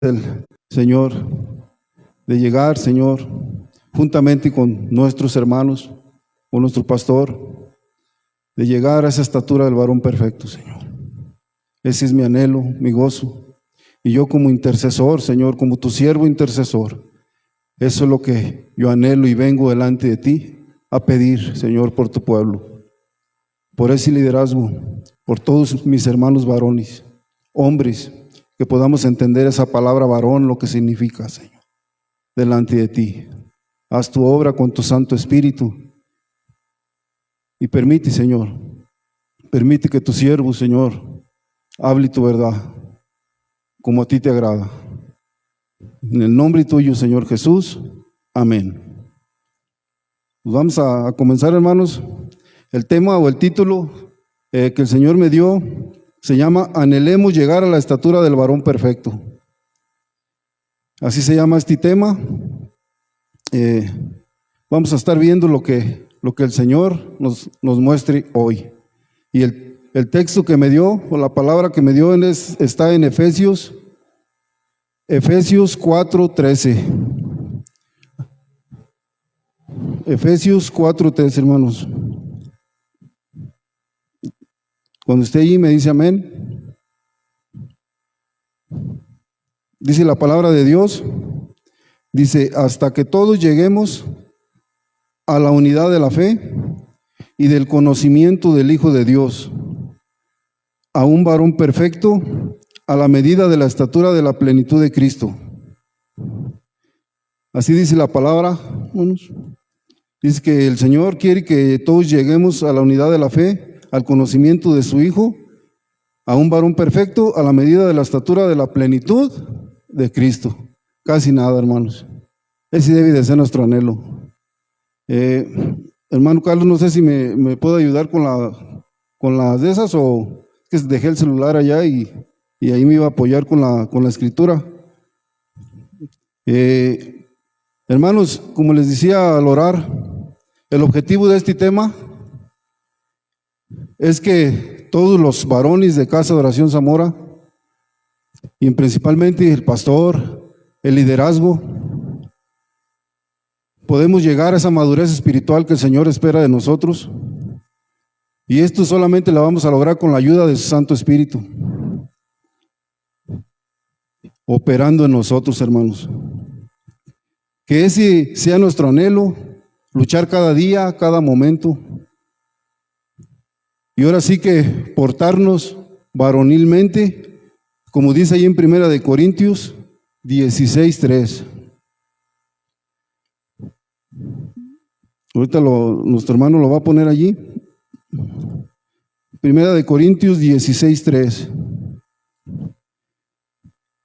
del Señor, de llegar, Señor, juntamente con nuestros hermanos, con nuestro pastor, de llegar a esa estatura del varón perfecto, Señor. Ese es mi anhelo, mi gozo. Y yo como intercesor, Señor, como tu siervo intercesor, eso es lo que yo anhelo y vengo delante de ti a pedir, Señor, por tu pueblo, por ese liderazgo, por todos mis hermanos varones, hombres, que podamos entender esa palabra varón, lo que significa, Señor, delante de ti. Haz tu obra con tu Santo Espíritu y permite, Señor, permite que tu siervo, Señor, hable tu verdad como a ti te agrada. En el nombre tuyo, Señor Jesús. Amén. Pues vamos a comenzar, hermanos. El tema o el título que el Señor me dio se llama Anhelemos llegar a la estatura del varón perfecto. Así se llama este tema. Vamos a estar viendo lo que el Señor nos muestre hoy. Y el texto que me dio, o la palabra que me dio, está en Efesios 4:13. Efesios 4:13, hermanos. Cuando esté allí me dice amén. Dice la palabra de Dios, dice, hasta que todos lleguemos a la unidad de la fe y del conocimiento del Hijo de Dios, a un varón perfecto, a la medida de la estatura de la plenitud de Cristo. Así dice la palabra, hermanos. Dice que el Señor quiere que todos lleguemos a la unidad de la fe, al conocimiento de su Hijo, a un varón perfecto, a la medida de la estatura de la plenitud de Cristo. Casi nada, hermanos. Ese debe de ser nuestro anhelo. Hermano Carlos, no sé si me puede ayudar con las de esas, o que dejé el celular allá y ahí me iba a apoyar con la escritura. Hermanos, como les decía al orar, el objetivo de este tema es que todos los varones de Casa de Oración Zamora, y principalmente el pastor, el liderazgo, podemos llegar a esa madurez espiritual que el Señor espera de nosotros. Y esto solamente lo vamos a lograr con la ayuda de su Santo Espíritu, operando en nosotros, hermanos. Que ese sea nuestro anhelo, luchar cada día, cada momento. Y ahora sí que portarnos varonilmente, como dice ahí en 1 Corintios 16:3. Ahorita nuestro hermano lo va a poner allí. 1 Corintios 16:3.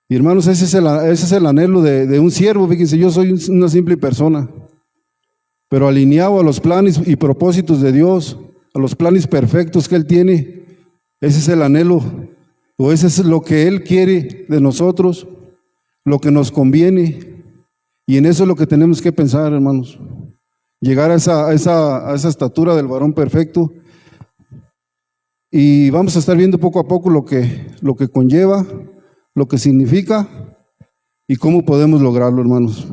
Y hermanos, ese es el anhelo de un siervo. Fíjense, yo soy una simple persona, pero alineado a los planes y propósitos de Dios, a los planes perfectos que Él tiene. Ese es el anhelo, o ese es lo que Él quiere de nosotros, lo que nos conviene. Y en eso es lo que tenemos que pensar, hermanos. Llegar a esa estatura del varón perfecto. Y vamos a estar viendo poco a poco lo que conlleva, lo que significa y cómo podemos lograrlo, hermanos.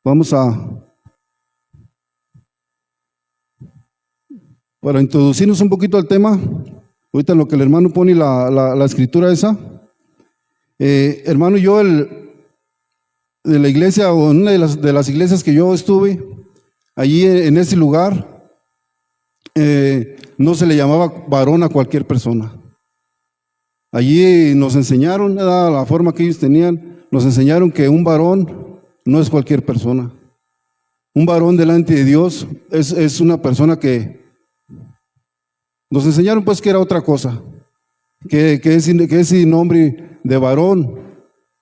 Vamos para introducirnos un poquito al tema, ahorita en lo que el hermano pone la escritura esa. Hermano, yo de la iglesia, o en una de las iglesias que yo estuve, allí en ese lugar, no se le llamaba varón a cualquier persona. Allí nos enseñaron, la forma que ellos tenían, nos enseñaron que un varón no es cualquier persona. Un varón delante de Dios es una persona que nos enseñaron pues que era otra cosa, que ese nombre de varón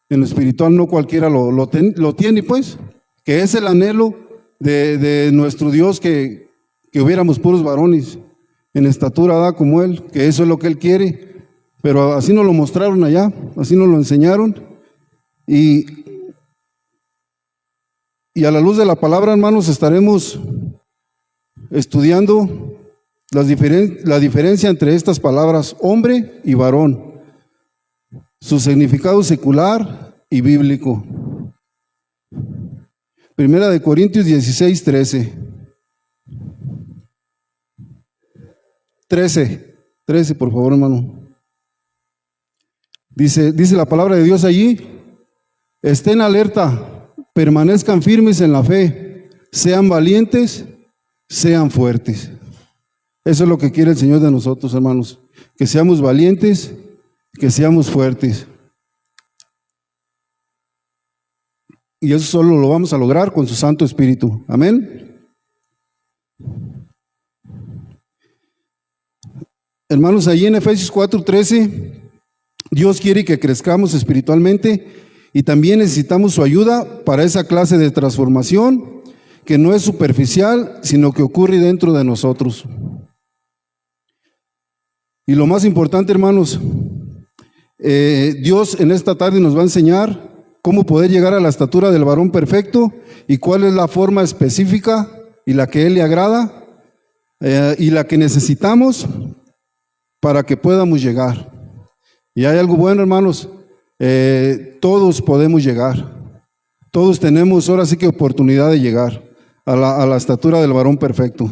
en lo espiritual no cualquiera lo tiene, pues, que es el anhelo de nuestro Dios, que hubiéramos puros varones en estatura como Él, que eso es lo que Él quiere. Pero así nos lo mostraron allá, así nos lo enseñaron. Y a la luz de la palabra, hermanos, estaremos estudiando La diferencia entre estas palabras hombre y varón, su significado secular y bíblico. Primera de Corintios 16, 13. 13, por favor, hermano. Dice la palabra de Dios allí: estén alerta, permanezcan firmes en la fe, sean valientes, sean fuertes. Eso es lo que quiere el Señor de nosotros, hermanos, que seamos valientes, que seamos fuertes. Y eso solo lo vamos a lograr con su Santo Espíritu. Amén. Hermanos, allí en Efesios 4:13, Dios quiere que crezcamos espiritualmente y también necesitamos su ayuda para esa clase de transformación que no es superficial, sino que ocurre dentro de nosotros. Y lo más importante, hermanos, Dios en esta tarde nos va a enseñar cómo poder llegar a la estatura del varón perfecto y cuál es la forma específica y la que a Él le agrada y la que necesitamos para que podamos llegar. Y hay algo bueno, hermanos, todos podemos llegar, todos tenemos ahora sí que oportunidad de llegar a la estatura del varón perfecto.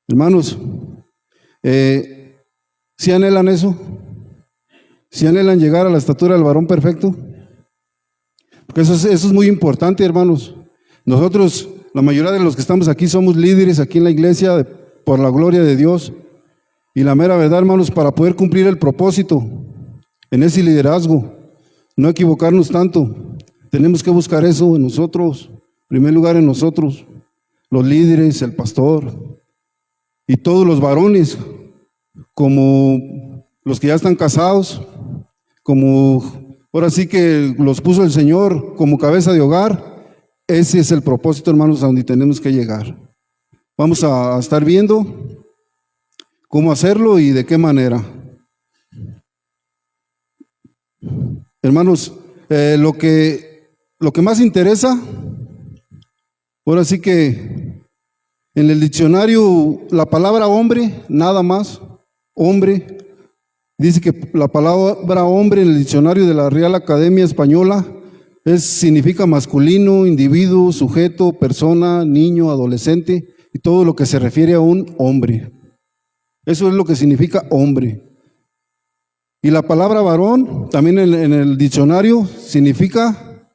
Hermanos, ¿sí anhelan eso? ¿Sí anhelan llegar a la estatura del varón perfecto? Porque eso es muy importante, hermanos. Nosotros, la mayoría de los que estamos aquí, somos líderes aquí en la iglesia por la gloria de Dios. Y la mera verdad, hermanos, para poder cumplir el propósito en ese liderazgo, no equivocarnos tanto, tenemos que buscar eso en nosotros, en primer lugar en nosotros, los líderes, el pastor y todos los varones, como los que ya están casados, como ahora sí que los puso el Señor como cabeza de hogar. Ese es el propósito, hermanos, a donde tenemos que llegar. Vamos a estar viendo cómo hacerlo y de qué manera. Hermanos, lo que más interesa, ahora sí que en el diccionario la palabra hombre, nada más, hombre, dice que la palabra hombre en el diccionario de la Real Academia Española significa masculino, individuo, sujeto, persona, niño, adolescente y todo lo que se refiere a un hombre. Eso es lo que significa hombre. Y la palabra varón, también en el diccionario, significa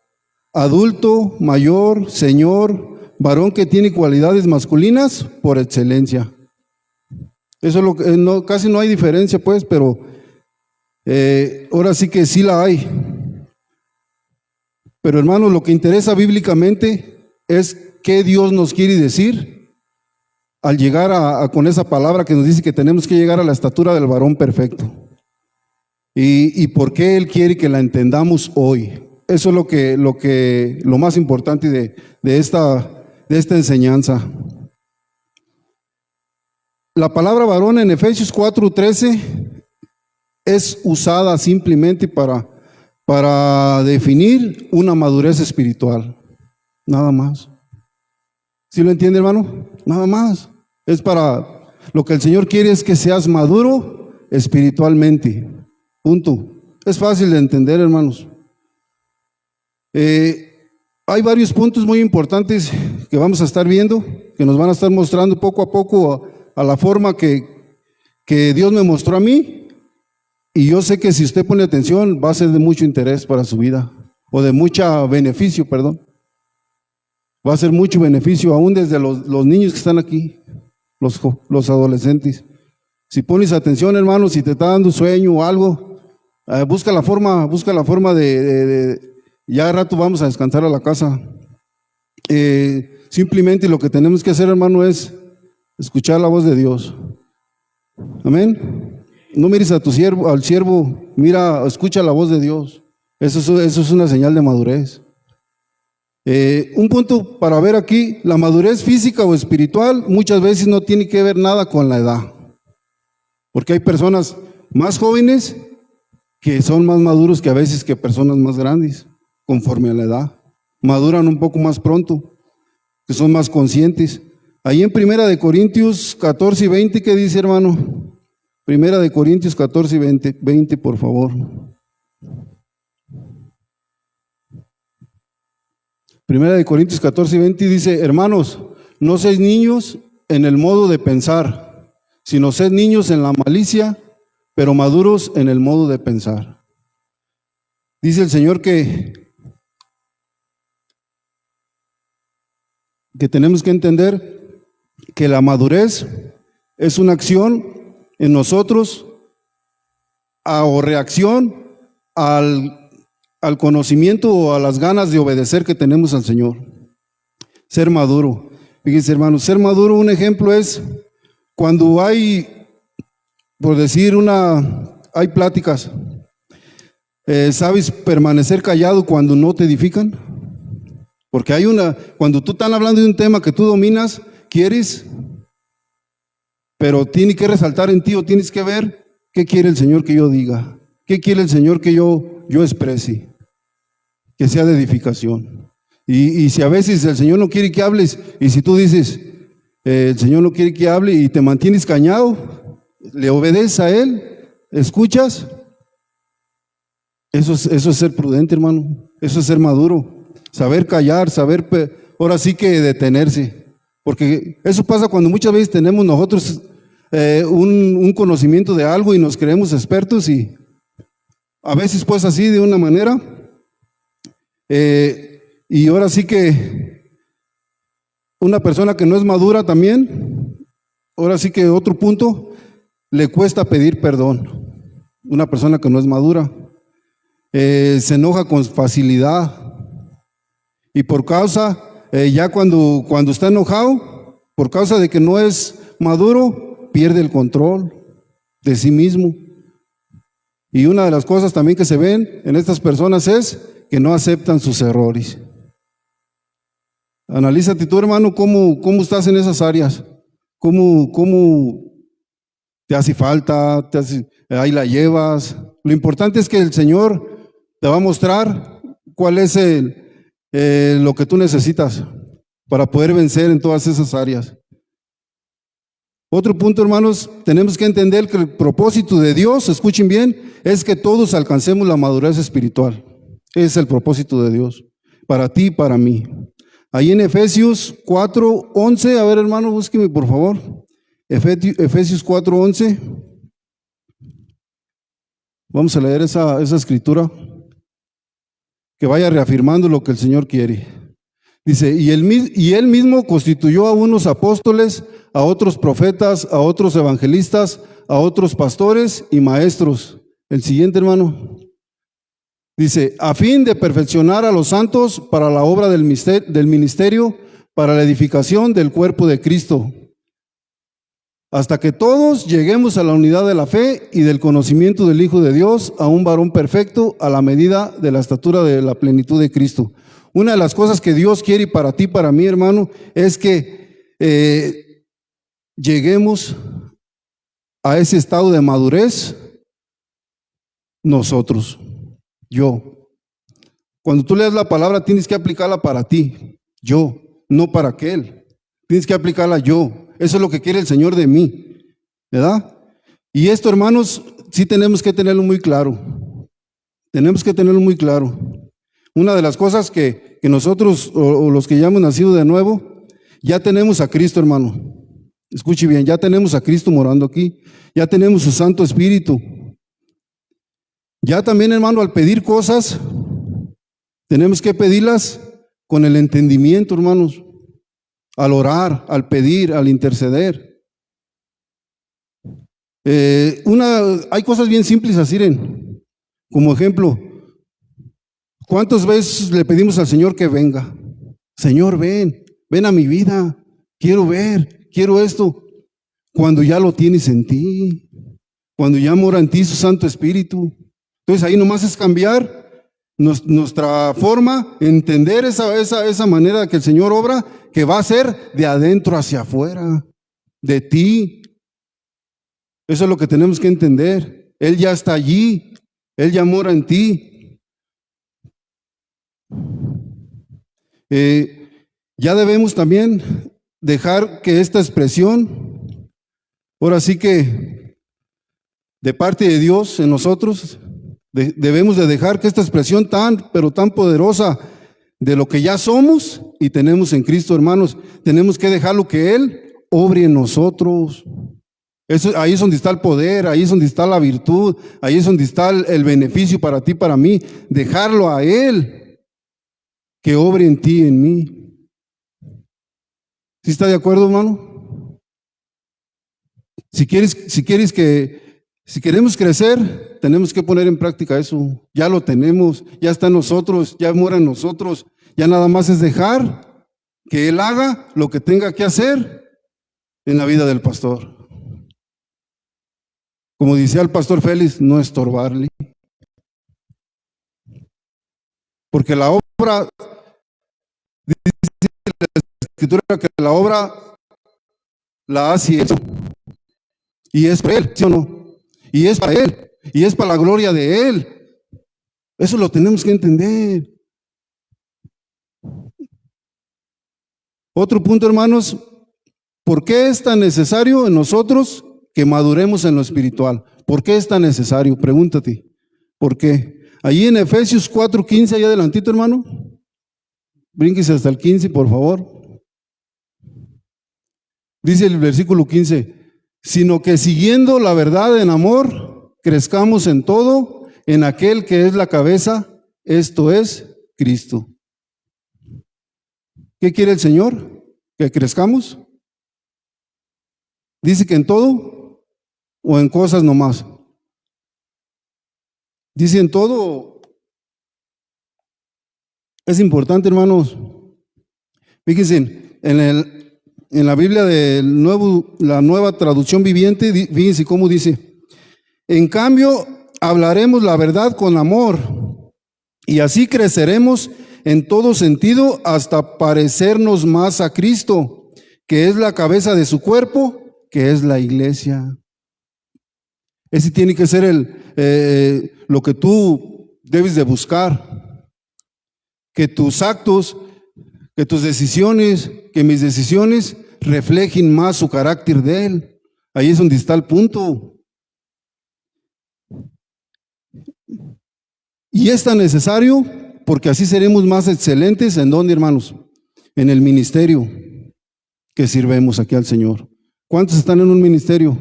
adulto, mayor, señor, varón que tiene cualidades masculinas por excelencia. Eso es lo que, casi no hay diferencia, pues, pero ahora sí que sí la hay. Pero hermanos, lo que interesa bíblicamente es qué Dios nos quiere decir al llegar con esa palabra que nos dice que tenemos que llegar a la estatura del varón perfecto. Y por qué Él quiere que la entendamos hoy. Eso es lo más importante de esta enseñanza. La palabra varón en Efesios 4:13 es usada simplemente para definir una madurez espiritual. Nada más. ¿Sí lo entiende, hermano? Nada más. Es para lo que el Señor quiere es que seas maduro espiritualmente. Punto. Es fácil de entender, hermanos. Hay varios puntos muy importantes que vamos a estar viendo, que nos van a estar mostrando poco a poco a la forma que Dios me mostró a mí. Y yo sé que si usted pone atención va a ser de mucho interés para su vida, o de mucho beneficio, perdón. Va a ser mucho beneficio, aún desde los niños que están aquí, los adolescentes. Si pones atención, hermano, si te está dando sueño o algo, busca la forma de ya a rato vamos a descansar a la casa. Simplemente lo que tenemos que hacer, hermano, es escuchar la voz de Dios. Amén. No mires al siervo, escucha la voz de Dios. Eso es una señal de madurez. Un punto para ver aquí, la madurez física o espiritual muchas veces no tiene que ver nada con la edad. Porque hay personas más jóvenes que son más maduros que a veces que personas más grandes, conforme a la edad. Maduran un poco más pronto, que son más conscientes. Ahí en Primera de Corintios 14 y 20, ¿qué dice, hermano? Primera de Corintios 14 y 20, por favor. Primera de Corintios 14 y 20 dice, hermanos, no seáis niños en el modo de pensar, sino sed niños en la malicia, pero maduros en el modo de pensar. Dice el Señor que tenemos que entender que la madurez es una acción en nosotros o reacción al conocimiento o a las ganas de obedecer que tenemos al Señor. Ser maduro. Fíjense, hermanos, ser maduro, un ejemplo es cuando hay, por decir hay pláticas. ¿Sabes permanecer callado cuando no te edifican? Porque cuando tú estás hablando de un tema que tú dominas, quieres, pero tiene que resaltar en ti o tienes que ver qué quiere el Señor que yo diga, qué quiere el Señor que yo exprese, que sea de edificación. Y si a veces el Señor no quiere que hables, y si tú dices, el Señor no quiere que hable y te mantienes callado, le obedeces a Él, escuchas, eso es ser prudente, hermano, eso es ser maduro. Saber callar, ahora sí que detenerse. Porque eso pasa cuando muchas veces tenemos nosotros un conocimiento de algo y nos creemos expertos y a veces pues así de una manera. Y ahora sí que una persona que no es madura también, ahora sí que otro punto, le cuesta pedir perdón. Una persona que no es madura se enoja con facilidad. Y por causa, ya cuando está enojado, por causa de que no es maduro, pierde el control de sí mismo. Y una de las cosas también que se ven en estas personas es que no aceptan sus errores. Analízate tú, hermano, cómo estás en esas áreas. ¿Cómo te hace falta? Ahí la llevas. Lo importante es que el Señor te va a mostrar cuál es lo que tú necesitas para poder vencer en todas esas áreas. Otro punto, hermanos, tenemos que entender que el propósito de Dios, escuchen bien, es que todos alcancemos la madurez espiritual. Ese es el propósito de Dios, para ti y para mí. Ahí en Efesios 4:11, a ver, hermano, búsqueme por favor. Efesios 4:11. Vamos a leer esa escritura que vaya reafirmando lo que el Señor quiere. Dice, y él mismo constituyó a unos apóstoles, a otros profetas, a otros evangelistas, a otros pastores y maestros. El siguiente, hermano. Dice, a fin de perfeccionar a los santos para la obra del ministerio, para la edificación del cuerpo de Cristo, hasta que todos lleguemos a la unidad de la fe y del conocimiento del Hijo de Dios, a un varón perfecto, a la medida de la estatura de la plenitud de Cristo. Una de las cosas que Dios quiere para ti, para mí, hermano, es que lleguemos a ese estado de madurez nosotros, yo. Cuando tú lees la palabra, tienes que aplicarla para ti, yo, no para aquel. Tienes que aplicarla yo. Eso es lo que quiere el Señor de mí, ¿verdad? Y esto, hermanos, sí tenemos que tenerlo muy claro. Tenemos que tenerlo muy claro. Una de las cosas que nosotros, o los que ya hemos nacido de nuevo, ya tenemos a Cristo, hermano. Escuche bien, ya tenemos a Cristo morando aquí. Ya tenemos su Santo Espíritu. Ya también, hermano, al pedir cosas, tenemos que pedirlas con el entendimiento, hermanos. Al orar, al pedir, al interceder. Hay cosas bien simples así, como ejemplo, ¿cuántas veces le pedimos al Señor que venga? Señor, ven a mi vida, quiero ver, quiero esto. Cuando ya lo tienes en ti, cuando ya mora en ti su Santo Espíritu. Entonces ahí nomás es cambiar nuestra forma, entender esa manera que el Señor obra, que va a ser de adentro hacia afuera, de ti. Eso es lo que tenemos que entender. Él ya está allí, Él ya mora en ti. Ya debemos también dejar que esta expresión, ahora sí que de parte de Dios en nosotros, debemos de dejar que esta expresión pero tan poderosa de lo que ya somos y tenemos en Cristo, hermanos, tenemos que dejarlo que Él obre en nosotros. Ahí es donde está el poder, ahí es donde está la virtud, ahí es donde está el beneficio para ti, para mí. Dejarlo a Él, que obre en ti y en mí. ¿Sí está de acuerdo, hermano? Si queremos crecer, tenemos que poner en práctica eso. Ya lo tenemos, ya está en nosotros, ya mora en nosotros. Ya nada más es dejar que Él haga lo que tenga que hacer en la vida del pastor. Como decía el pastor Félix, no estorbarle. Porque la obra, dice la Escritura que la obra la hace Él. Y es para Él, ¿sí o no? Y es para Él. Y es para la gloria de Él. Eso lo tenemos que entender. Otro punto, hermanos, ¿por qué es tan necesario en nosotros que maduremos en lo espiritual? ¿Por qué es tan necesario? Pregúntate. ¿Por qué? Allí en Efesios 4:15, allá adelantito, hermano. Brínquese hasta el 15, por favor. Dice el versículo 15, sino que siguiendo la verdad en amor, crezcamos en todo, en aquel que es la cabeza, esto es Cristo. ¿Qué quiere el Señor? ¿Que crezcamos? ¿Dice que en todo o en cosas nomás? ¿Dice en todo? Es importante, hermanos. Fíjense, en la Biblia la nueva traducción viviente, fíjense cómo dice. En cambio, hablaremos la verdad con amor y así creceremos en todo sentido hasta parecernos más a Cristo, que es la cabeza de su cuerpo, que es la iglesia. Ese tiene que ser lo que tú debes de buscar. Que tus actos, que tus decisiones, que mis decisiones reflejen más su carácter de Él. Ahí es donde está el punto. Y es tan necesario porque así seremos más excelentes. ¿En dónde, hermanos? En el ministerio que sirvemos aquí al Señor. ¿Cuántos están en un ministerio?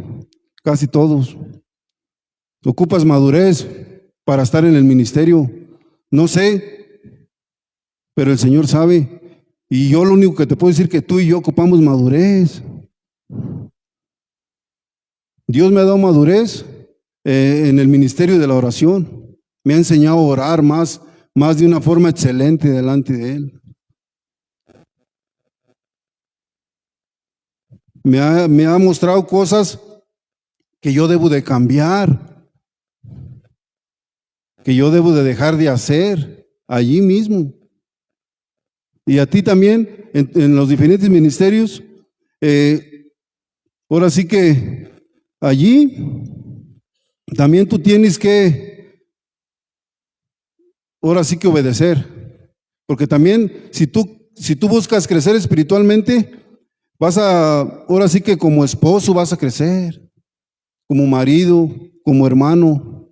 Casi todos. ¿Ocupas madurez para estar en el ministerio? No sé, pero el Señor sabe. Y yo lo único que te puedo decir es que tú y yo ocupamos madurez. Dios me ha dado madurez en el ministerio de la oración. Me ha enseñado a orar más de una forma excelente delante de Él. Me ha mostrado cosas que yo debo de cambiar, que yo debo de dejar de hacer allí mismo. Y a ti también, en los diferentes ministerios, ahora sí que allí también tú tienes que, ahora sí que obedecer. Porque también si tú buscas crecer espiritualmente, ahora sí que como esposo vas a crecer, como marido, como hermano,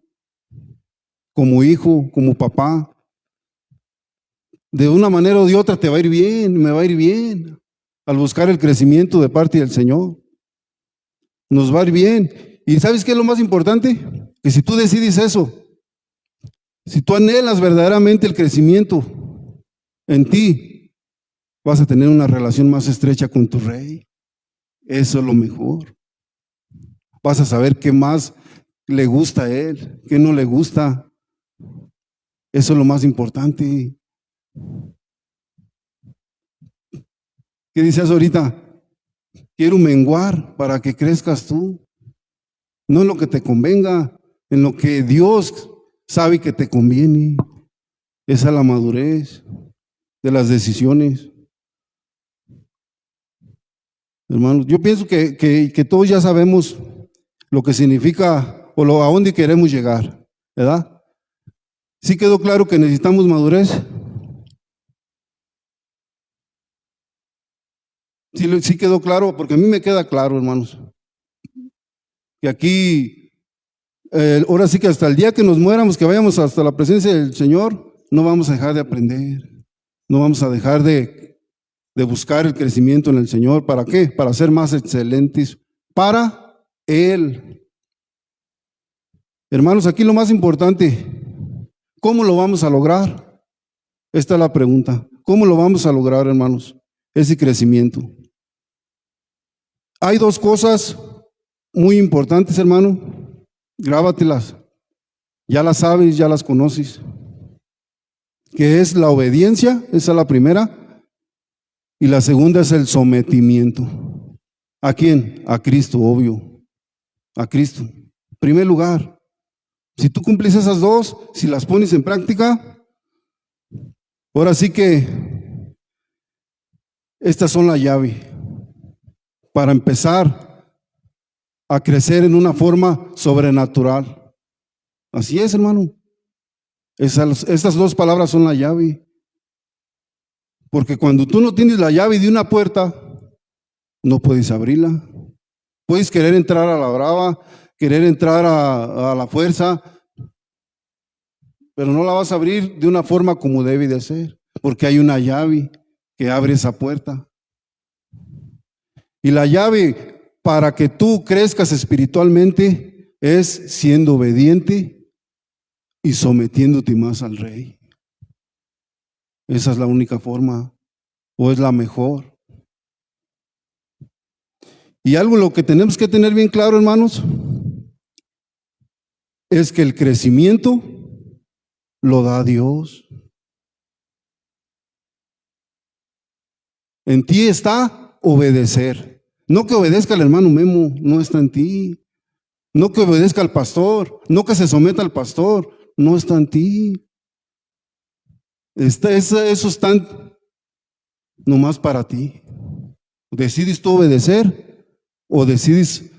como hijo, como papá. De una manera o de otra te va a ir bien, me va a ir bien, al buscar el crecimiento de parte del Señor. Nos va a ir bien. ¿Y sabes qué es lo más importante? Que si tú decides eso, si tú anhelas verdaderamente el crecimiento en ti, vas a tener una relación más estrecha con tu Rey. Eso es lo mejor. Vas a saber qué más le gusta a Él, qué no le gusta. Eso es lo más importante. ¿Qué dices ahorita? Quiero menguar para que crezcas tú. No en lo que te convenga, en lo que Dios sabe que te conviene. Esa es la madurez de las decisiones. Hermanos, yo pienso que todos ya sabemos lo que significa o a dónde queremos llegar, ¿verdad? ¿Sí quedó claro que necesitamos madurez? Sí quedó claro, porque a mí me queda claro, hermanos, que aquí, ahora sí que hasta el día que nos muéramos, que vayamos hasta la presencia del Señor, no vamos a dejar de aprender, no vamos a dejar de buscar el crecimiento en el Señor. ¿Para qué? Para ser más excelentes para Él. Hermanos, aquí lo más importante, ¿cómo lo vamos a lograr? Esta es la pregunta. ¿Cómo lo vamos a lograr, hermanos? Ese crecimiento. Hay dos cosas muy importantes, hermano. Grábatelas. Ya las sabes, ya las conoces. Que es la obediencia, esa es la primera. Y la segunda es el sometimiento. ¿A quién? A Cristo, obvio. A Cristo. En primer lugar. Si tú cumples esas dos, si las pones en práctica, ahora sí que estas son la llave para empezar a crecer en una forma sobrenatural. Así es, hermano. Estas dos palabras son la llave. Porque cuando tú no tienes la llave de una puerta, no puedes abrirla. Puedes querer entrar a la brava, querer entrar a la fuerza, pero no la vas a abrir de una forma como debe de ser, porque hay una llave que abre esa puerta. Y la llave para que tú crezcas espiritualmente es siendo obediente y sometiéndote más al Rey. Esa es la única forma, o es la mejor. Y algo lo que tenemos que tener bien claro, hermanos, es que el crecimiento lo da Dios. En ti está obedecer. No que obedezca al hermano Memo, no está en ti. No que obedezca al pastor, no que se someta al pastor, no está en ti. Eso está nomás para ti. ¿Decides tú obedecer o decides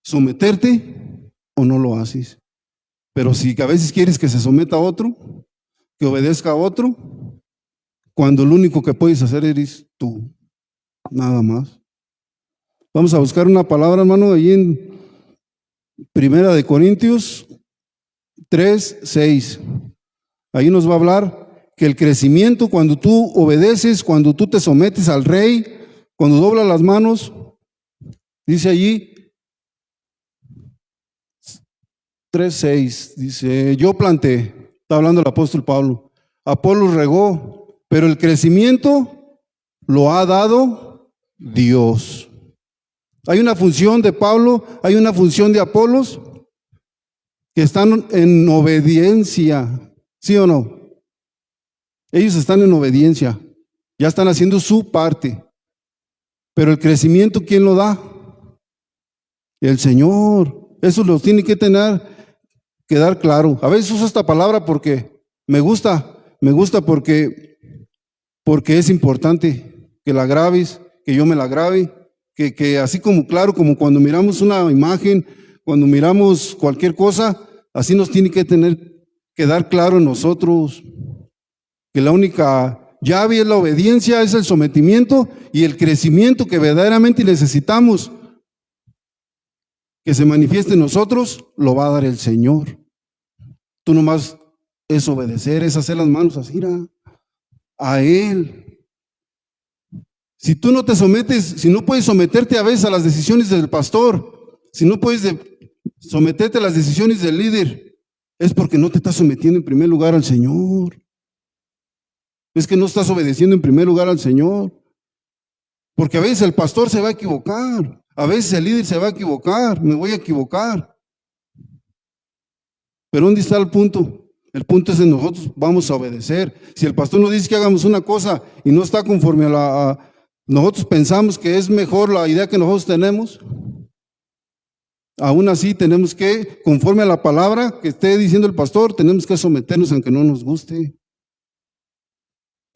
someterte o no lo haces? Pero si a veces quieres que se someta a otro, que obedezca a otro, cuando lo único que puedes hacer eres tú, nada más. Vamos a buscar una palabra, hermano, ahí en Primera de Corintios 3:6. Ahí nos va a hablar que el crecimiento, cuando tú obedeces, cuando tú te sometes al Rey, cuando doblas las manos, dice allí 3:6, dice, yo planté, está hablando el apóstol Pablo, Apolos regó, pero el crecimiento lo ha dado Dios. Hay una función de Pablo, hay una función de Apolos, que están en obediencia, ¿sí o no? Ellos están en obediencia, ya están haciendo su parte, pero el crecimiento, ¿quién lo da? El Señor. Eso lo tiene que quedar claro. A veces uso esta palabra porque me gusta porque es importante que la grabes, que yo me la grabe, que así como claro, como cuando miramos una imagen, cuando miramos cualquier cosa, así nos tiene que quedar claro en nosotros que la única llave es la obediencia, es el sometimiento y el crecimiento que verdaderamente necesitamos que se manifieste en nosotros, lo va a dar el Señor. Tú nomás es obedecer, es hacer las manos así a Él. Si tú no te sometes, si no puedes someterte a veces a las decisiones del pastor, si no puedes someterte a las decisiones del líder, es porque no te estás sometiendo en primer lugar al Señor. Es que no estás obedeciendo en primer lugar al Señor. Porque a veces el pastor se va a equivocar, a veces el líder se va a equivocar, me voy a equivocar. Pero ¿dónde está el punto? El punto es que nosotros vamos a obedecer. Si el pastor nos dice que hagamos una cosa y no está conforme nosotros pensamos que es mejor la idea que nosotros tenemos, aún así tenemos que, conforme a la palabra que esté diciendo el pastor, tenemos que someternos aunque no nos guste.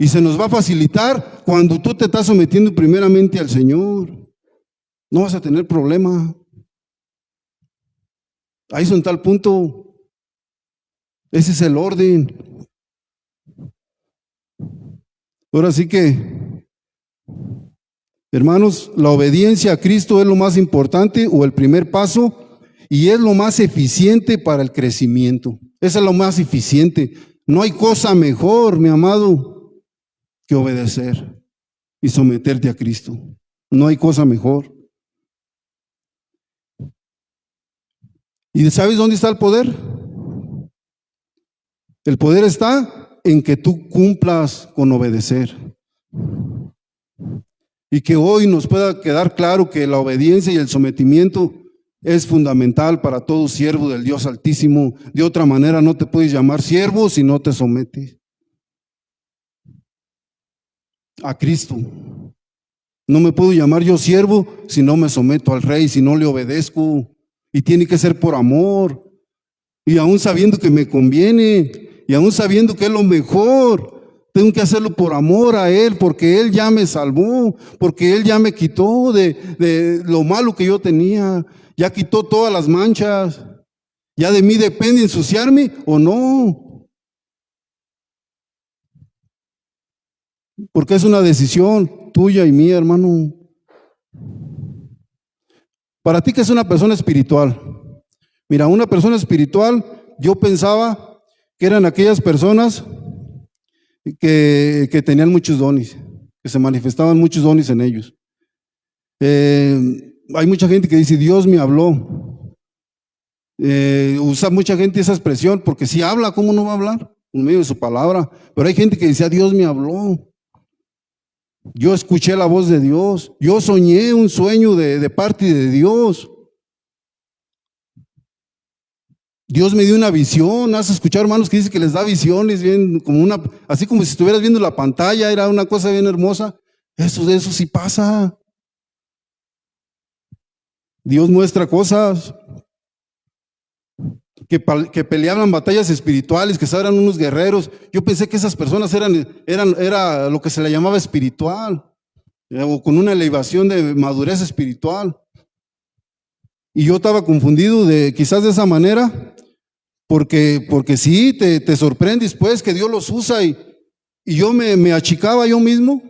Y se nos va a facilitar cuando tú te estás sometiendo primeramente al Señor. No vas a tener problema. Ahí es en tal punto. Ese es el orden. Ahora sí que Hermanos, la obediencia a Cristo es lo más importante o el primer paso y es lo más eficiente para el crecimiento. Esa es lo más eficiente. No hay cosa mejor, mi amado, que obedecer y someterte a Cristo. No hay cosa mejor. ¿Y sabes dónde está el poder? El poder está en que tú cumplas con obedecer. Y que hoy nos pueda quedar claro que la obediencia y el sometimiento es fundamental para todo siervo del Dios Altísimo. De otra manera no te puedes llamar siervo si no te sometes a Cristo. No me puedo llamar yo siervo si no me someto al Rey, si no le obedezco. Y tiene que ser por amor. Y aún sabiendo que me conviene, y aún sabiendo que es lo mejor, tengo que hacerlo por amor a Él, porque Él ya me salvó, porque Él ya me quitó de lo malo que yo tenía, ya quitó todas las manchas. Ya de mí depende ensuciarme o no. Porque es una decisión tuya y mía, hermano. Para ti, ¿qué es una persona espiritual? Mira, una persona espiritual, yo pensaba que eran aquellas personas que tenían muchos dones, que se manifestaban muchos dones en ellos. Hay mucha gente que dice, Dios me habló. Usa mucha gente esa expresión, porque si habla, ¿cómo no va a hablar? En medio de su palabra. Pero hay gente que decía, Dios me habló. Yo escuché la voz de Dios. Yo soñé un sueño de parte de Dios. Dios me dio una visión. ¿Has escuchado hermanos que dicen que les da visiones bien como así como si estuvieras viendo la pantalla? Era una cosa bien hermosa. Eso sí pasa. Dios muestra cosas que peleaban batallas espirituales, que eran unos guerreros. Yo pensé que esas personas era lo que se le llamaba espiritual, o con una elevación de madurez espiritual. Y yo estaba confundido quizás de esa manera, porque sí, te sorprendes pues que Dios los usa y yo me achicaba yo mismo,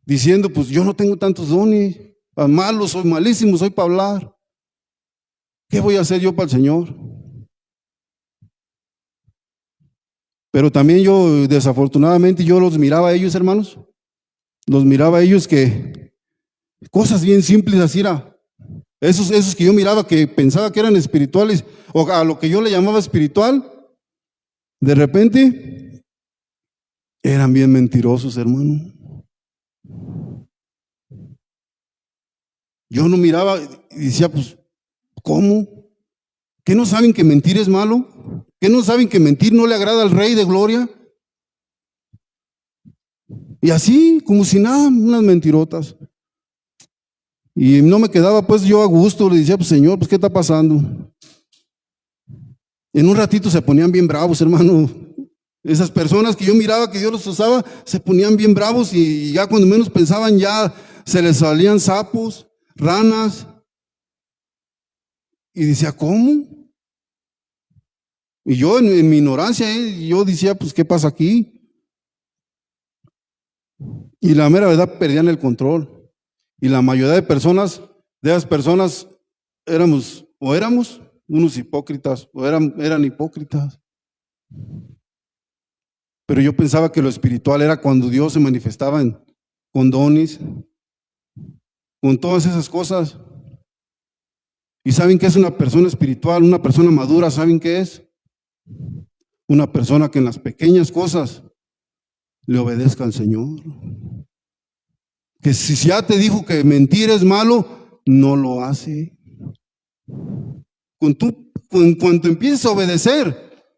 diciendo, pues yo no tengo tantos dones, malo, soy malísimo, soy para hablar. ¿Qué voy a hacer yo para el Señor? Pero también yo, desafortunadamente, yo los miraba a ellos, hermanos. Los miraba a ellos que cosas bien simples así era. Esos que yo miraba que pensaba que eran espirituales, o a lo que yo le llamaba espiritual, de repente eran bien mentirosos, hermano. Yo no miraba y decía, pues, ¿cómo? ¿Qué no saben que mentir es malo? ¿Qué no saben que mentir no le agrada al Rey de Gloria? Y así, como si nada, unas mentirotas. Y no me quedaba pues yo a gusto, le decía, pues Señor, pues ¿qué está pasando? En un ratito se ponían bien bravos, hermano. Esas personas que yo miraba que Dios los usaba, se ponían bien bravos y ya cuando menos pensaban ya se les salían sapos, ranas. Y decía, ¿cómo? Y yo en mi ignorancia, yo decía, pues ¿qué pasa aquí? Y la mera verdad perdían el control. Y la mayoría de esas personas, éramos unos hipócritas, o eran hipócritas. Pero yo pensaba que lo espiritual era cuando Dios se manifestaba con dones, con todas esas cosas. ¿Y saben qué es una persona espiritual, una persona madura? ¿Saben qué es? Una persona que en las pequeñas cosas le obedezca al Señor. Que si ya te dijo que mentir es malo, no lo hace. Cuando empieces a obedecer,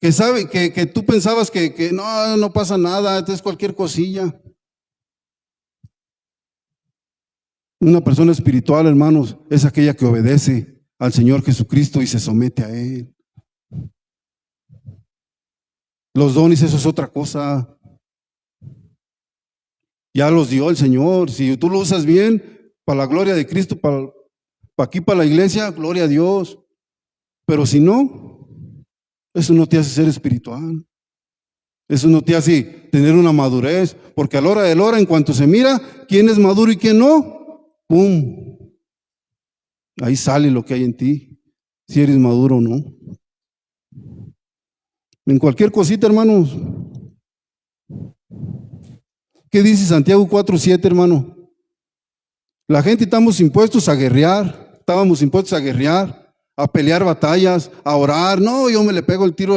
que tú pensabas que no pasa nada, es cualquier cosilla. Una persona espiritual, hermanos, es aquella que obedece al Señor Jesucristo y se somete a Él. Los dones, eso es otra cosa. Ya los dio el Señor. Si tú lo usas bien, para la gloria de Cristo, para aquí, para la iglesia, gloria a Dios. Pero si no, eso no te hace ser espiritual. Eso no te hace tener una madurez, porque a la hora de la hora, en cuanto se mira quién es maduro y quién no, ¡pum! Ahí sale lo que hay en ti, si eres maduro o no. En cualquier cosita, hermanos. ¿Qué dice Santiago 4:7, hermano? La gente estábamos impuestos a guerrear, a pelear batallas, a orar. No, yo me le pego el tiro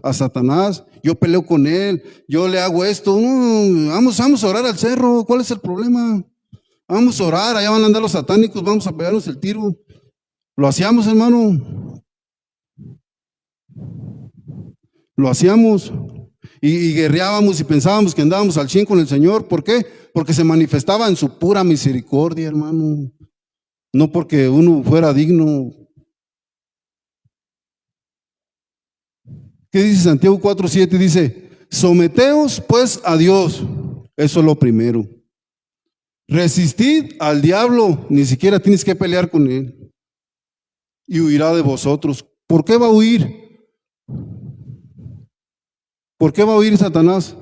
a Satanás, yo peleo con él, yo le hago esto. No, vamos a orar al cerro, ¿cuál es el problema? Vamos a orar, allá van a andar los satánicos, vamos a pegarnos el tiro. Lo hacíamos, hermano. Lo hacíamos. Y guerreábamos y pensábamos que andábamos al 100 con el Señor. ¿Por qué? Porque se manifestaba en su pura misericordia, hermano. No porque uno fuera digno. ¿Qué dice Santiago 4:7? Dice, someteos pues a Dios. Eso es lo primero. Resistid al diablo, ni siquiera tienes que pelear con él. Y huirá de vosotros. ¿Por qué va a huir? ¿Por qué va a huir Satanás?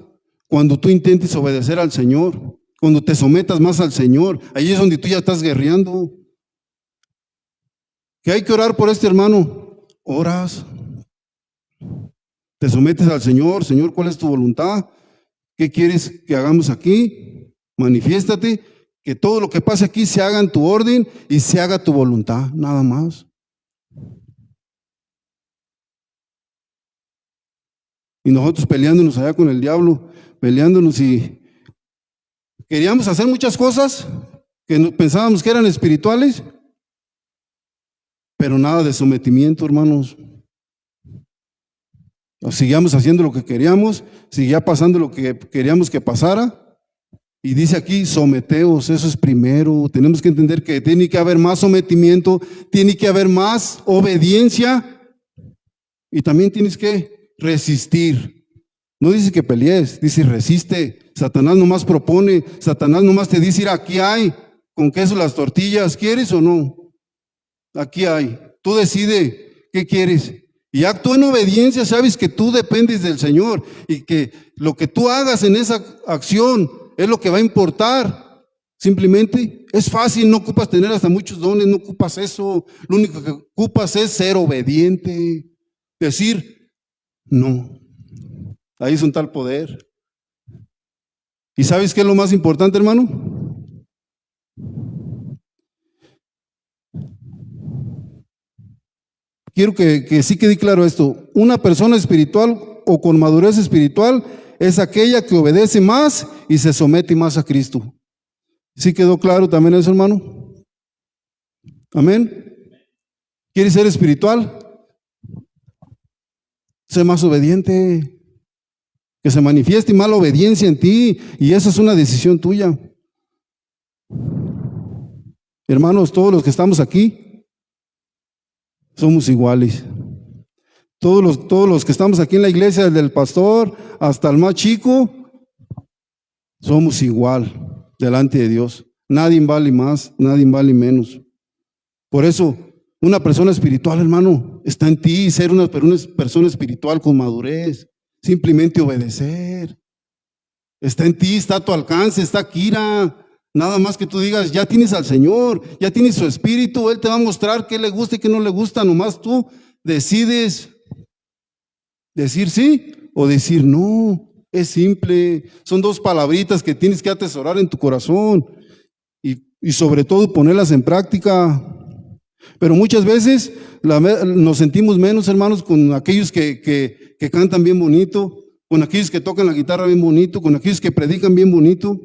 Cuando tú intentes obedecer al Señor, cuando te sometas más al Señor, ahí es donde tú ya estás guerreando. ¿Que hay que orar por este hermano? Oras. Te sometes al Señor. Señor, ¿cuál es tu voluntad? ¿Qué quieres que hagamos aquí? Manifiéstate, que todo lo que pase aquí se haga en tu orden y se haga tu voluntad, nada más. Y nosotros peleándonos allá con el diablo, peleándonos y queríamos hacer muchas cosas que pensábamos que eran espirituales, pero nada de sometimiento, hermanos. Seguíamos haciendo lo que queríamos, seguía pasando lo que queríamos que pasara. Y dice aquí, someteos, eso es primero. Tenemos que entender que tiene que haber más sometimiento, tiene que haber más obediencia y también tienes que resistir. No dice que pelees, dice resiste. Satanás nomás propone, Satanás nomás te dice, aquí hay, con queso las tortillas, ¿quieres o no? Aquí hay. Tú decides qué quieres. Y actúa en obediencia, sabes que tú dependes del Señor y que lo que tú hagas en esa acción es lo que va a importar. Simplemente es fácil, no ocupas tener hasta muchos dones, no ocupas eso. Lo único que ocupas es ser obediente, decir no. Ahí es un tal poder. ¿Y sabes qué es lo más importante, hermano? Quiero que sí quede claro esto. Una persona espiritual o con madurez espiritual es aquella que obedece más y se somete más a Cristo. ¿Sí quedó claro también eso, hermano? Amén. ¿Quieres ser espiritual? Sé más obediente. Que se manifieste más la obediencia en ti, y esa es una decisión tuya. Hermanos, todos los que estamos aquí somos iguales. Todos los que estamos aquí en la iglesia, desde el pastor hasta el más chico, somos igual delante de Dios. Nadie vale más, nadie vale menos. Por eso, una persona espiritual, hermano, está en ti, ser una persona espiritual con madurez. Simplemente obedecer. Está en ti, está a tu alcance, está aquí. Nada más que tú digas, ya tienes al Señor, ya tienes su Espíritu, Él te va a mostrar qué le gusta y qué no le gusta. Nomás tú decides decir sí o decir no. Es simple. Son dos palabritas que tienes que atesorar en tu corazón y sobre todo ponerlas en práctica. Pero muchas veces nos sentimos menos, hermanos, con aquellos que cantan bien bonito, con aquellos que tocan la guitarra bien bonito, con aquellos que predican bien bonito.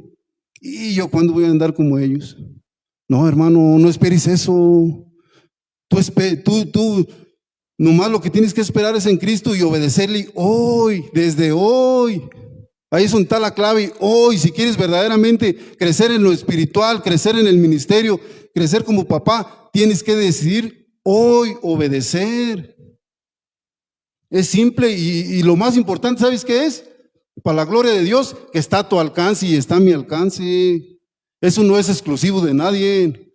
¿Y yo cuándo voy a andar como ellos? No, hermano, no esperes eso. Tú, nomás lo que tienes que esperar es en Cristo y obedecerle hoy, desde hoy. Ahí es donde está la clave. Hoy, si quieres verdaderamente crecer en lo espiritual, crecer en el ministerio, crecer como papá, tienes que decidir hoy obedecer. Es simple y lo más importante, ¿sabes qué es? Para la gloria de Dios, que está a tu alcance y está a mi alcance. Eso no es exclusivo de nadie.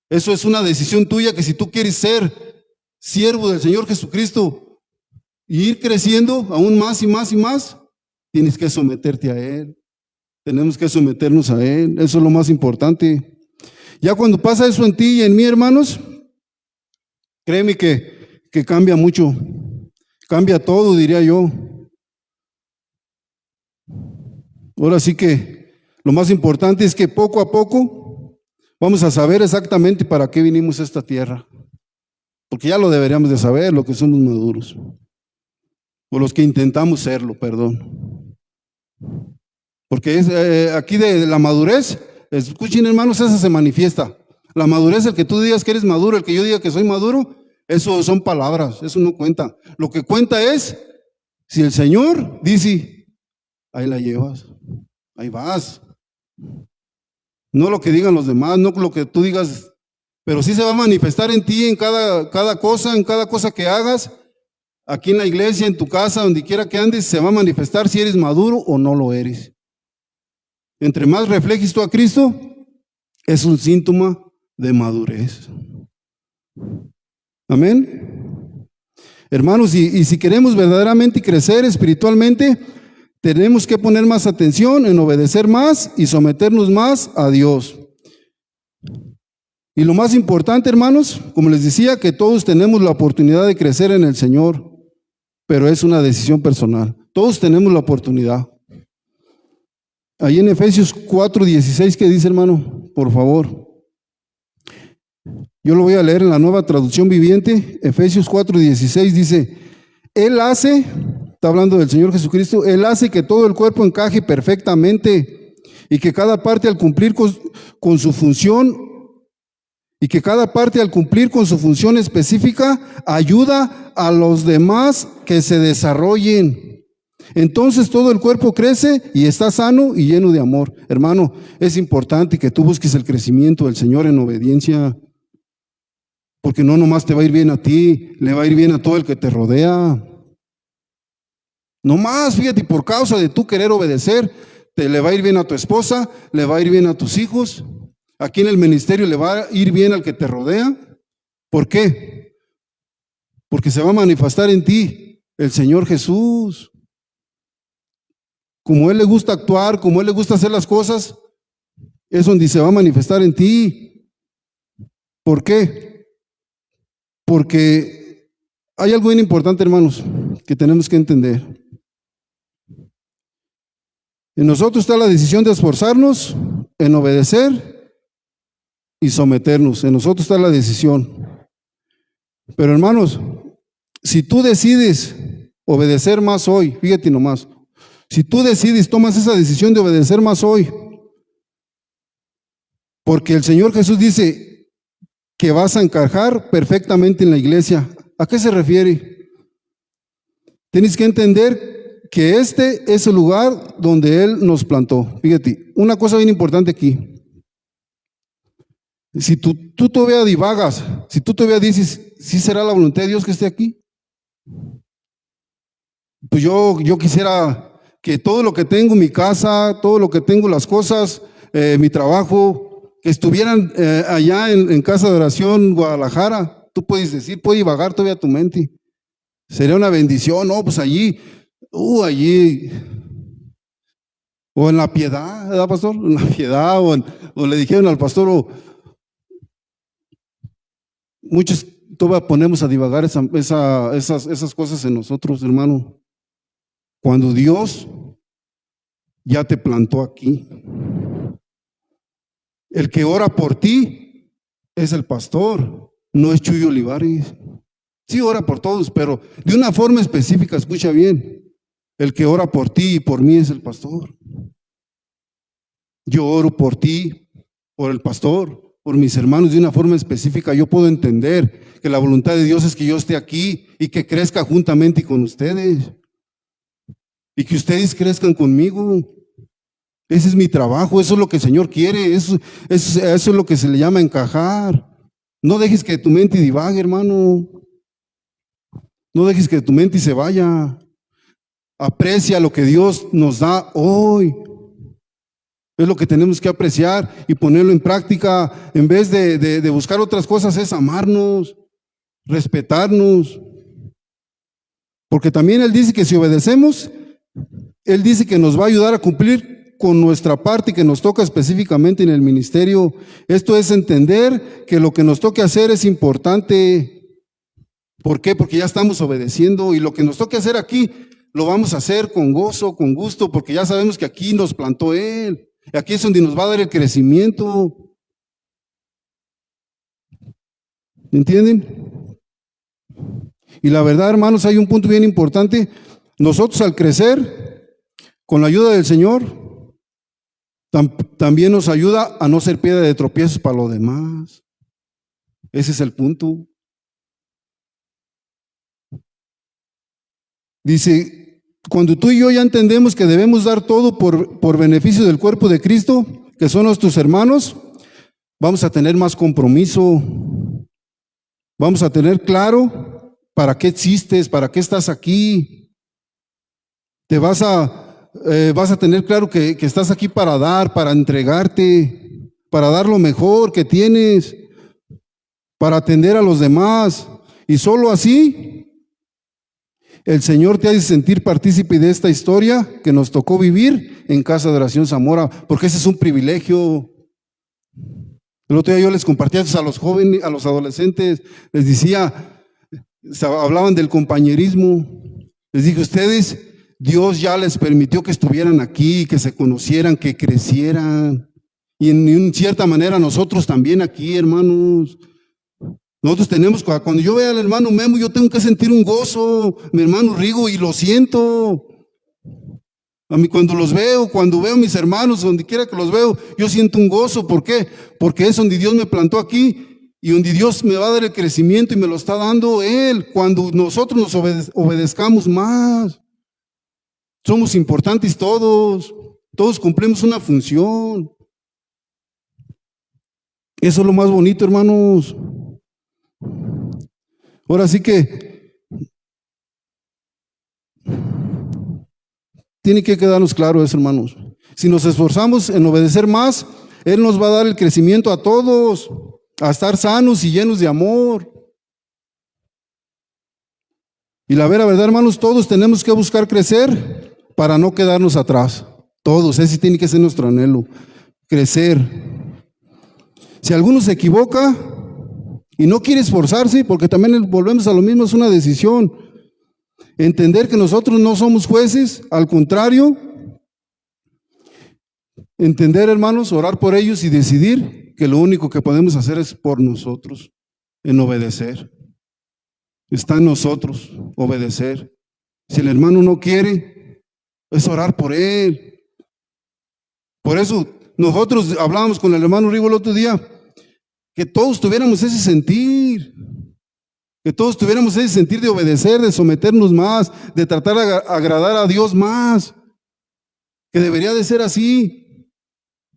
Eso es una decisión tuya, que si tú quieres ser siervo del Señor Jesucristo y ir creciendo aún más y más y más, tienes que someterte a Él. Tenemos que someternos a Él. Eso es lo más importante. Ya cuando pasa eso en ti y en mí, hermanos, créeme que cambia mucho. Cambia todo, diría yo. Ahora sí que lo más importante es que poco a poco vamos a saber exactamente para qué vinimos a esta tierra. Porque ya lo deberíamos de saber, lo que somos maduros. O los que intentamos serlo, perdón. Porque es, aquí de la madurez, escuchen hermanos, esa se manifiesta. La madurez, el que tú digas que eres maduro, el que yo diga que soy maduro, eso son palabras, eso no cuenta. Lo que cuenta es, si el Señor dice, ahí la llevas, ahí vas. No lo que digan los demás, no lo que tú digas, pero sí se va a manifestar en ti, en cada cosa que hagas, aquí en la iglesia, en tu casa, donde quiera que andes, se va a manifestar si eres maduro o no lo eres. Entre más reflejes tú a Cristo, es un síntoma de madurez. Amén. Hermanos, y si queremos verdaderamente crecer espiritualmente, tenemos que poner más atención en obedecer más y someternos más a Dios. Y lo más importante, hermanos, como les decía, que todos tenemos la oportunidad de crecer en el Señor, pero es una decisión personal. Todos tenemos la oportunidad. Ahí en Efesios 4:16, ¿qué dice, hermano? Por favor. Yo lo voy a leer en la Nueva Traducción Viviente. Efesios 4:16 dice, Él hace, está hablando del Señor Jesucristo, Él hace que todo el cuerpo encaje perfectamente y que cada parte al cumplir con su función específica ayuda a los demás que se desarrollen. Entonces todo el cuerpo crece y está sano y lleno de amor. Hermano, es importante que tú busques el crecimiento del Señor en obediencia, porque no nomás te va a ir bien a ti, le va a ir bien a todo el que te rodea. No más, fíjate, por causa de tú querer obedecer, le va a ir bien a tu esposa, le va a ir bien a tus hijos, aquí en el ministerio le va a ir bien al que te rodea. ¿Por qué? Porque se va a manifestar en ti el Señor Jesús. Como Él le gusta actuar, como Él le gusta hacer las cosas, es donde se va a manifestar en ti. ¿Por qué? Porque hay algo bien importante, hermanos, que tenemos que entender. En nosotros está la decisión de esforzarnos, en obedecer y someternos. En nosotros está la decisión. Pero hermanos, si tú decides obedecer más hoy, fíjate nomás, si tú decides, tomas esa decisión de obedecer más hoy, porque el Señor Jesús dice que vas a encajar perfectamente en la iglesia. ¿A qué se refiere? Tienes que entender que este es el lugar donde Él nos plantó. Fíjate, una cosa bien importante aquí. Si tú todavía divagas, si tú todavía dices, ¿sí será la voluntad de Dios que esté aquí? Pues yo quisiera que todo lo que tengo, mi casa, todo lo que tengo, las cosas, mi trabajo, que estuvieran allá en Casa de Oración, Guadalajara. Tú puedes decir, puede divagar todavía tu mente. Sería una bendición, no, pues allí, o en La Piedad, ¿verdad, pastor? En La Piedad, o le dijeron al pastor, muchos todavía ponemos a divagar esas cosas en nosotros, hermano. Cuando Dios ya te plantó aquí. El que ora por ti es el pastor, no es Chuy Olivares. Sí ora por todos, pero de una forma específica, escucha bien. El que ora por ti y por mí es el pastor. Yo oro por ti, por el pastor, por mis hermanos de una forma específica. Yo puedo entender que la voluntad de Dios es que yo esté aquí y que crezca juntamente con ustedes. Y que ustedes crezcan conmigo. Ese es mi trabajo, eso es lo que el Señor quiere, eso es lo que se le llama encajar. No dejes que tu mente divague, hermano. No dejes que tu mente se vaya. Aprecia lo que Dios nos da hoy. Es lo que tenemos que apreciar y ponerlo en práctica. En vez de buscar otras cosas, es amarnos, respetarnos. Porque también Él dice que si obedecemos, Él dice que nos va a ayudar a cumplir con nuestra parte que nos toca específicamente en el ministerio. Esto es entender que lo que nos toque hacer es importante. ¿Por qué? Porque ya estamos obedeciendo y lo que nos toque hacer aquí lo vamos a hacer con gozo, con gusto, porque ya sabemos que aquí nos plantó Él. Aquí es donde nos va a dar el crecimiento. ¿Entienden? Y la verdad, hermanos, hay un punto bien importante. Nosotros al crecer, con la ayuda del Señor, también nos ayuda a no ser piedra de tropiezos para los demás. Ese es el punto. Dice, cuando tú y yo ya entendemos que debemos dar todo por beneficio del cuerpo de Cristo, que son nuestros hermanos, vamos a tener más compromiso. Vamos a tener claro para qué existes, para qué estás aquí. Vas a tener claro que estás aquí para dar, para entregarte, para dar lo mejor que tienes, para atender a los demás. Y solo así el Señor te hace sentir partícipe de esta historia que nos tocó vivir en Casa de Oración Zamora, porque ese es un privilegio. El otro día yo les compartía a los jóvenes, a los adolescentes, les decía, hablaban del compañerismo. Les dije, ustedes, Dios ya les permitió que estuvieran aquí, que se conocieran, que crecieran. Y en cierta manera nosotros también aquí, hermanos. Nosotros tenemos, cuando yo veo al hermano Memo, yo tengo que sentir un gozo, mi hermano Rigo, y lo siento. A mí cuando veo a mis hermanos, donde quiera que los veo, yo siento un gozo. ¿Por qué? Porque es donde Dios me plantó aquí y donde Dios me va a dar el crecimiento y me lo está dando Él. Cuando nosotros nos obedezcamos más, somos importantes todos cumplimos una función. Eso es lo más bonito, hermanos. Ahora sí que tiene que quedarnos claro eso, hermanos. Si nos esforzamos en obedecer más, Él nos va a dar el crecimiento a todos, a estar sanos y llenos de amor. Y la verdad, hermanos, todos tenemos que buscar crecer para no quedarnos atrás. Todos, ese tiene que ser nuestro anhelo, crecer. Si alguno se equivoca y no quiere esforzarse, porque también volvemos a lo mismo, es una decisión. Entender que nosotros no somos jueces, al contrario, entender, hermanos, orar por ellos y decidir que lo único que podemos hacer es por nosotros, en obedecer. Está en nosotros obedecer. Si el hermano no quiere, es orar por él. Por eso nosotros hablábamos con el hermano Rigo el otro día, que todos tuviéramos ese sentir. Que todos tuviéramos ese sentir de obedecer, de someternos más, de tratar de agradar a Dios más. Que debería de ser así.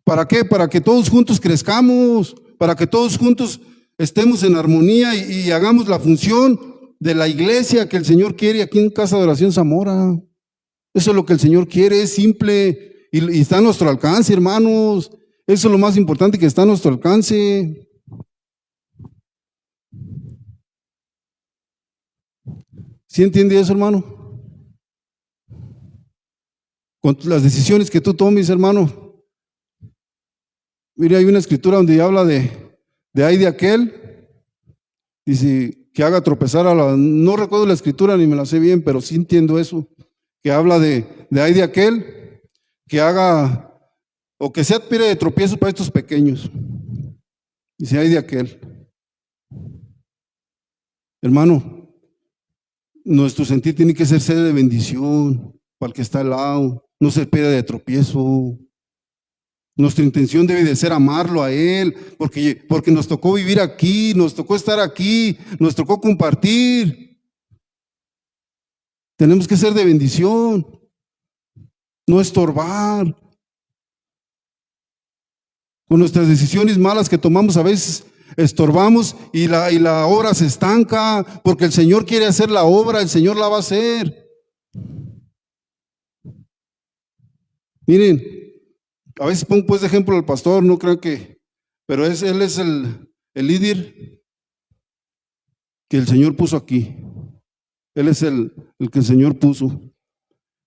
¿Para qué? Para que todos juntos crezcamos, para que todos juntos estemos en armonía y hagamos la función de la iglesia que el Señor quiere aquí en Casa de Oración Zamora. Eso es lo que el Señor quiere, es simple y está a nuestro alcance, hermanos. Eso es lo más importante, que está a nuestro alcance. ¿Sí entiende eso, hermano? Con las decisiones que tú tomes, hermano. Mire, hay una escritura donde habla de ay de aquel, dice, que haga tropezar no recuerdo la escritura ni me la sé bien, pero sí entiendo eso, que habla de ay de aquel, que haga, o que sea piedra de tropiezo para estos pequeños. Dice, ay de aquel. Hermano, nuestro sentir tiene que ser sede de bendición para el que está al lado, no ser piedra de tropiezo. Nuestra intención debe de ser amarlo a Él, porque nos tocó vivir aquí, nos tocó estar aquí, nos tocó compartir. Tenemos que ser de bendición, no estorbar. Con nuestras decisiones malas que tomamos a veces estorbamos y la obra se estanca, porque el Señor quiere hacer la obra, el Señor la va a hacer. Miren, a veces pongo pues de ejemplo al pastor, no creo pero él es el líder que el Señor puso aquí. Él es el que el Señor puso.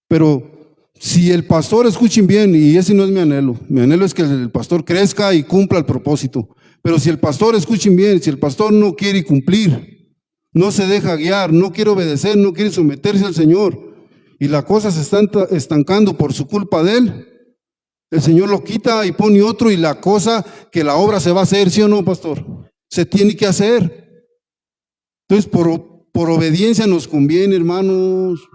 Pero Si el pastor, escuchen bien, y ese no es mi anhelo es que el pastor crezca y cumpla el propósito. Pero si el pastor, escuchen bien, si el pastor no quiere cumplir, no se deja guiar, no quiere obedecer, no quiere someterse al Señor, y la cosa se está estancando por su culpa de él, el Señor lo quita y pone otro, y la cosa, que la obra se va a hacer, ¿sí o no, pastor? Se tiene que hacer. Entonces, por obediencia nos conviene, hermanos.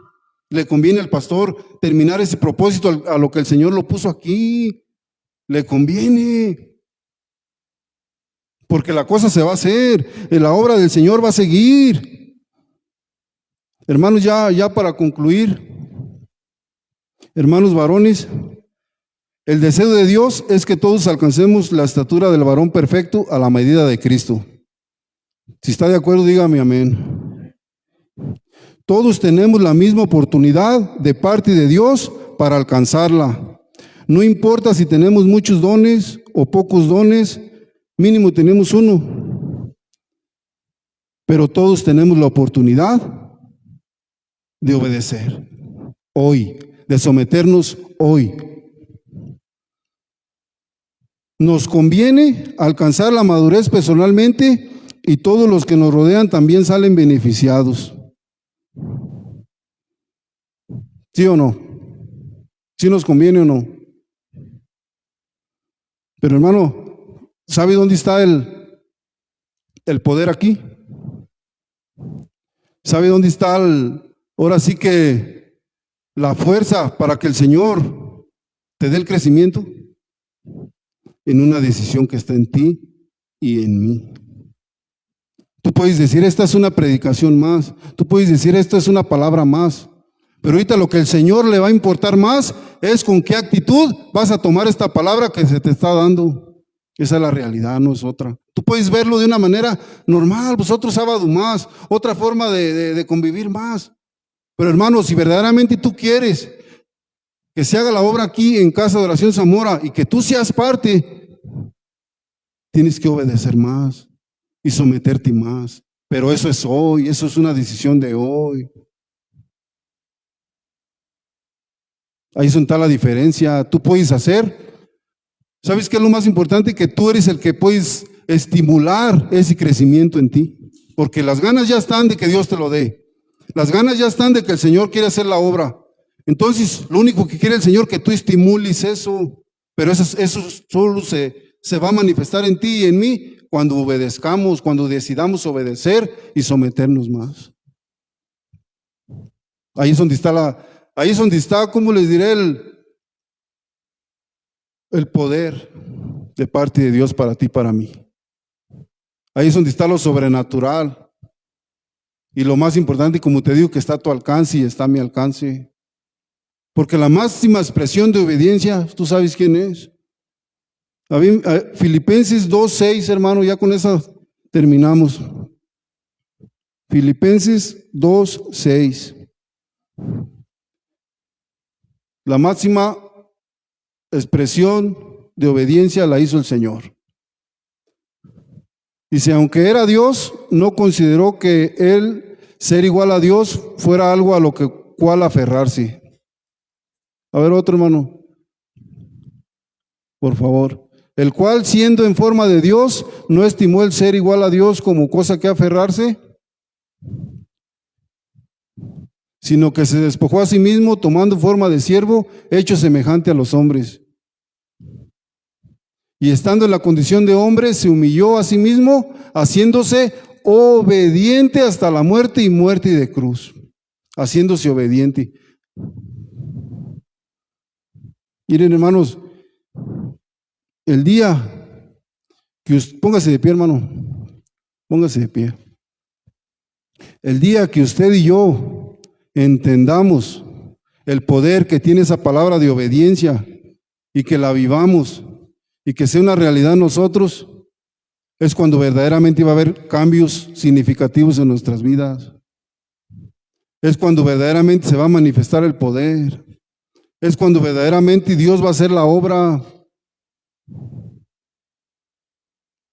Le conviene al pastor terminar ese propósito a lo que el Señor lo puso aquí. Le conviene. Porque la cosa se va a hacer. La obra del Señor va a seguir. Hermanos, ya para concluir, hermanos varones, el deseo de Dios es que todos alcancemos la estatura del varón perfecto a la medida de Cristo. Si está de acuerdo, dígame amén. Todos tenemos la misma oportunidad de parte de Dios para alcanzarla. No importa si tenemos muchos dones o pocos dones, mínimo tenemos uno. Pero todos tenemos la oportunidad de obedecer hoy, de someternos hoy. Nos conviene alcanzar la madurez personalmente y todos los que nos rodean también salen beneficiados. ¿Sí o no? ¿Sí nos conviene o no? Pero hermano, ¿sabe dónde está el poder aquí? ¿Sabe dónde está ahora sí que la fuerza para que el Señor te dé el crecimiento? En una decisión que está en ti y en mí. Tú puedes decir, esta es una predicación más. Tú puedes decir, esto es una palabra más. Pero ahorita lo que el Señor le va a importar más es con qué actitud vas a tomar esta palabra que se te está dando. Esa es la realidad, no es otra. Tú puedes verlo de una manera normal, pues otro sábado más, otra forma de convivir más. Pero hermano, si verdaderamente tú quieres que se haga la obra aquí en Casa de Oración Zamora y que tú seas parte, tienes que obedecer más y someterte más. Pero eso es hoy, eso es una decisión de hoy. Ahí está la diferencia. Tú puedes hacer. ¿Sabes qué es lo más importante? Que tú eres el que puedes estimular ese crecimiento en ti. Porque las ganas ya están de que Dios te lo dé. Las ganas ya están de que el Señor quiere hacer la obra. Entonces, lo único que quiere el Señor es que tú estimules eso. Pero eso solo se va a manifestar en ti y en mí cuando obedezcamos, cuando decidamos obedecer y someternos más. Ahí es donde está, ¿cómo les diré? El poder de parte de Dios para ti y para mí. Ahí es donde está lo sobrenatural. Y lo más importante, como te digo, que está a tu alcance y está a mi alcance. Porque la máxima expresión de obediencia, ¿tú sabes quién es? Filipenses 2:6, hermano, ya con esa terminamos. Filipenses 2:6. La máxima expresión de obediencia la hizo el Señor. Dice, aunque era Dios, no consideró que él ser igual a Dios fuera algo a lo cual aferrarse. A ver, otro hermano, por favor. El cual, siendo en forma de Dios, no estimó el ser igual a Dios como cosa que aferrarse, sino que se despojó a sí mismo, tomando forma de siervo, hecho semejante a los hombres. Y estando en la condición de hombre, se humilló a sí mismo, haciéndose obediente hasta la muerte y muerte de cruz. Haciéndose obediente. Miren, hermanos, el día que póngase de pie, hermano, póngase de pie. El día que usted y yo entendamos el poder que tiene esa palabra de obediencia y que la vivamos y que sea una realidad en nosotros, es cuando verdaderamente va a haber cambios significativos en nuestras vidas. Es cuando verdaderamente se va a manifestar el poder. Es cuando verdaderamente Dios va a hacer la obra.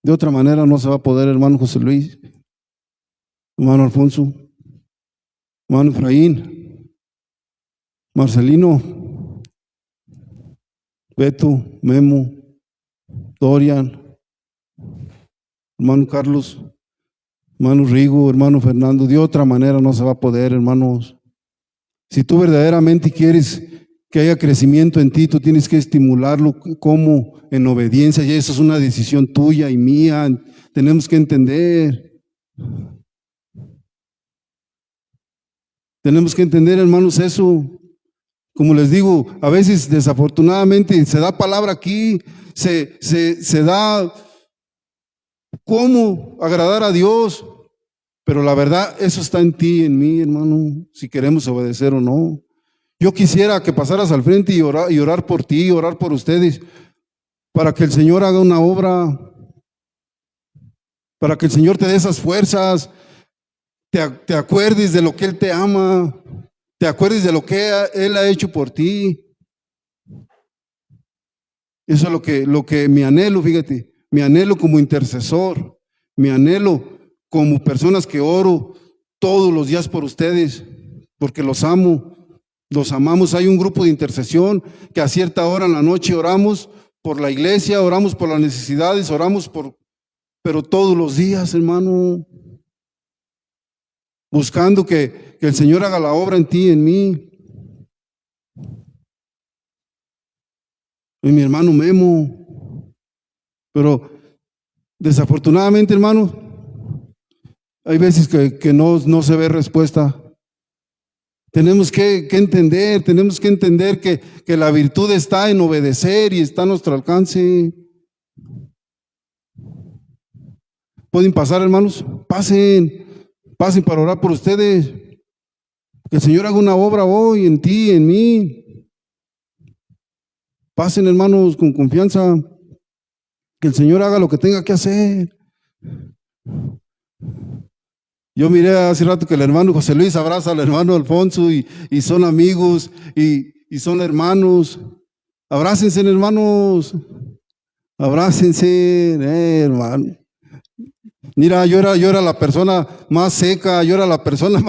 De otra manera no se va a poder, hermano José Luis, hermano Alfonso, hermano Efraín, Marcelino, Beto, Memo, Dorian, hermano Carlos, hermano Rigo, hermano Fernando. De otra manera no se va a poder, hermanos. Si tú verdaderamente quieres que haya crecimiento en ti, tú tienes que estimularlo como en obediencia, y eso es una decisión tuya y mía. Tenemos que entender. Tenemos que entender, hermanos, eso. Como les digo, a veces desafortunadamente se da palabra aquí, se da cómo agradar a Dios, pero la verdad, eso está en ti y en mí, hermano, si queremos obedecer o no. Yo quisiera que pasaras al frente y orar por ti, orar por ustedes, para que el Señor haga una obra, para que el Señor te dé esas fuerzas, te acuerdes de lo que Él te ama, te acuerdes de lo que Él ha hecho por ti. Eso es lo que mi anhelo, fíjate, mi anhelo como intercesor, mi anhelo como personas que oro todos los días por ustedes, porque los amo, los amamos. Hay un grupo de intercesión que a cierta hora en la noche oramos por la iglesia, oramos por las necesidades, pero todos los días, hermano, buscando que el Señor haga la obra en ti y en mí. Y mi hermano Memo, pero desafortunadamente, hermano, hay veces que no se ve respuesta. Tenemos que entender que la virtud está en obedecer y está a nuestro alcance. ¿Pueden pasar, hermanos? Pasen para orar por ustedes. Que el Señor haga una obra hoy en ti, en mí. Pasen, hermanos, con confianza. Que el Señor haga lo que tenga que hacer. Yo miré hace rato que el hermano José Luis abraza al hermano Alfonso y son amigos y son hermanos. Abrácense, hermanos. Abrácense, hermano. Mira, yo era la persona más seca, yo era la persona